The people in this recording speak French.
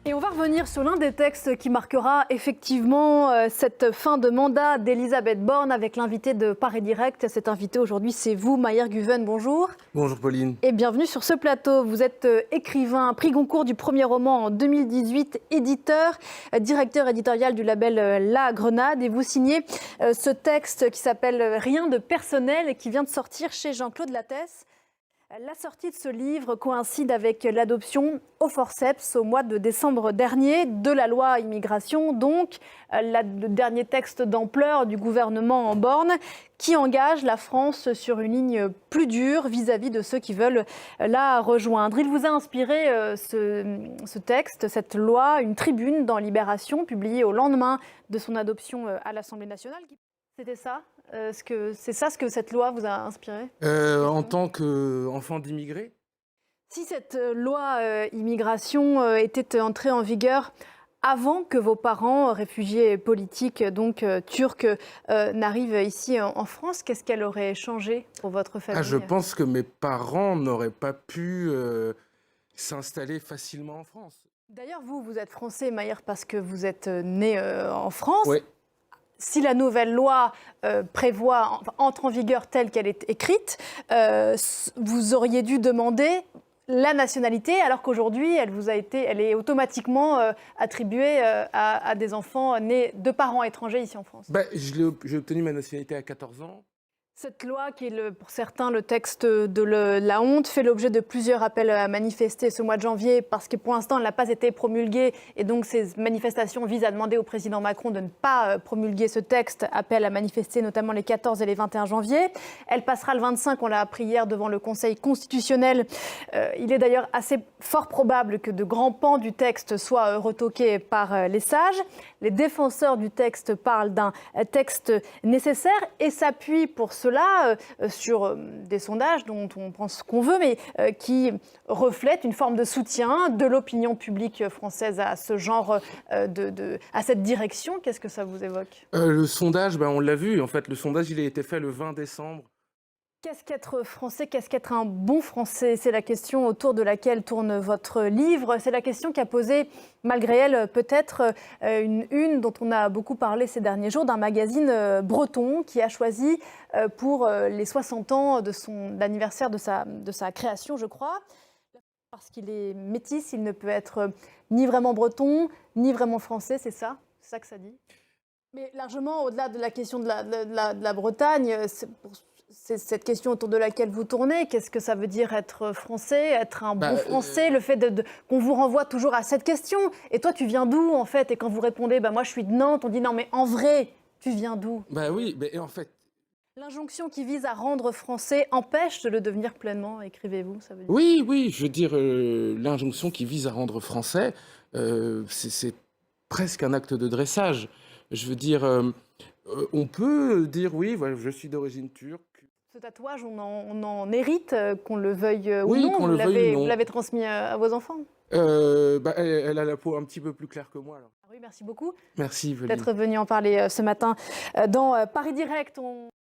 Et on va revenir sur l'un des textes qui marquera effectivement cette fin de mandat d'Elisabeth Borne avec l'invité de Paris Direct. Cet invité aujourd'hui, c'est vous, Mayer Guven. Bonjour. Bonjour Pauline. Et bienvenue sur ce plateau. Vous êtes écrivain, prix Goncourt du premier roman en 2018, éditeur, directeur éditorial du label La Grenade. Et vous signez ce texte qui s'appelle Rien de personnel et qui vient de sortir chez Jean-Claude Lattès. La sortie de ce livre coïncide avec l'adoption au forceps au mois de décembre dernier de la loi immigration, donc le dernier texte d'ampleur du gouvernement Borne qui engage la France sur une ligne plus dure vis-à-vis de ceux qui veulent la rejoindre. Il vous a inspiré ce texte, cette loi, une tribune dans Libération publiée au lendemain de son adoption à l'Assemblée nationale. C'était ça c'est ça ce que cette loi vous a inspiré En tant qu'enfant d'immigrés ? Si cette loi immigration était entrée en vigueur avant que vos parents, réfugiés politiques, donc turcs, n'arrivent ici en France, qu'est-ce qu'elle aurait changé pour votre famille ? Je pense que mes parents n'auraient pas pu s'installer facilement en France. D'ailleurs, vous êtes français, Mayer, parce que vous êtes né en France. Oui. Si la nouvelle loi entre en vigueur telle qu'elle est écrite, vous auriez dû demander la nationalité, alors qu'aujourd'hui, elle est automatiquement attribuée à des enfants nés de parents étrangers ici en France. J'ai obtenu ma nationalité à 14 ans. Cette loi, qui est pour certains le texte de la honte, fait l'objet de plusieurs appels à manifester ce mois de janvier parce que pour l'instant, elle n'a pas été promulguée. Et donc, ces manifestations visent à demander au président Macron de ne pas promulguer ce texte. Appel à manifester notamment les 14 et les 21 janvier. Elle passera le 25, on l'a appris hier, devant le Conseil constitutionnel. Il est d'ailleurs assez fort probable que de grands pans du texte soient retoqués par les sages. Les défenseurs du texte parlent d'un texte nécessaire et s'appuient pour cela sur des sondages dont on pense qu'on veut, mais qui reflètent une forme de soutien de l'opinion publique française à ce genre, à cette direction. Qu'est-ce que ça vous évoque ? Le sondage, on l'a vu. En fait, le sondage, il a été fait le 20 décembre. Qu'est-ce qu'être français ? Qu'est-ce qu'être un bon français ? C'est la question autour de laquelle tourne votre livre. C'est la question qu'a posée, malgré elle, peut-être une dont on a beaucoup parlé ces derniers jours, d'un magazine breton qui a choisi pour les 60 ans de l'anniversaire de sa création, je crois. Parce qu'il est métis, il ne peut être ni vraiment breton, ni vraiment français, c'est ça que ça dit ? Mais largement, au-delà de la question de la Bretagne, c'est cette question autour de laquelle vous tournez. Qu'est-ce que ça veut dire être français, être un bon français ? Le fait qu'on vous renvoie toujours à cette question. Et toi, tu viens d'où, en fait ? Et quand vous répondez, moi, je suis de Nantes, on dit non, mais en vrai, tu viens d'où ? Oui, mais en fait... L'injonction qui vise à rendre français empêche de le devenir pleinement, écrivez-vous, ça veut dire ? Oui, je veux dire, l'injonction qui vise à rendre français, c'est presque un acte de dressage. Je veux dire, on peut dire, oui, voilà, je suis d'origine turque. Ce tatouage, on en hérite, qu'on le veuille ou oui, non. qu'on le veuille ou non. Vous l'avez transmis à vos enfants ? Elle a la peau un petit peu plus claire que moi. Alors. Oui, merci beaucoup. Merci, Pauline. D'être venu en parler ce matin dans Paris Direct.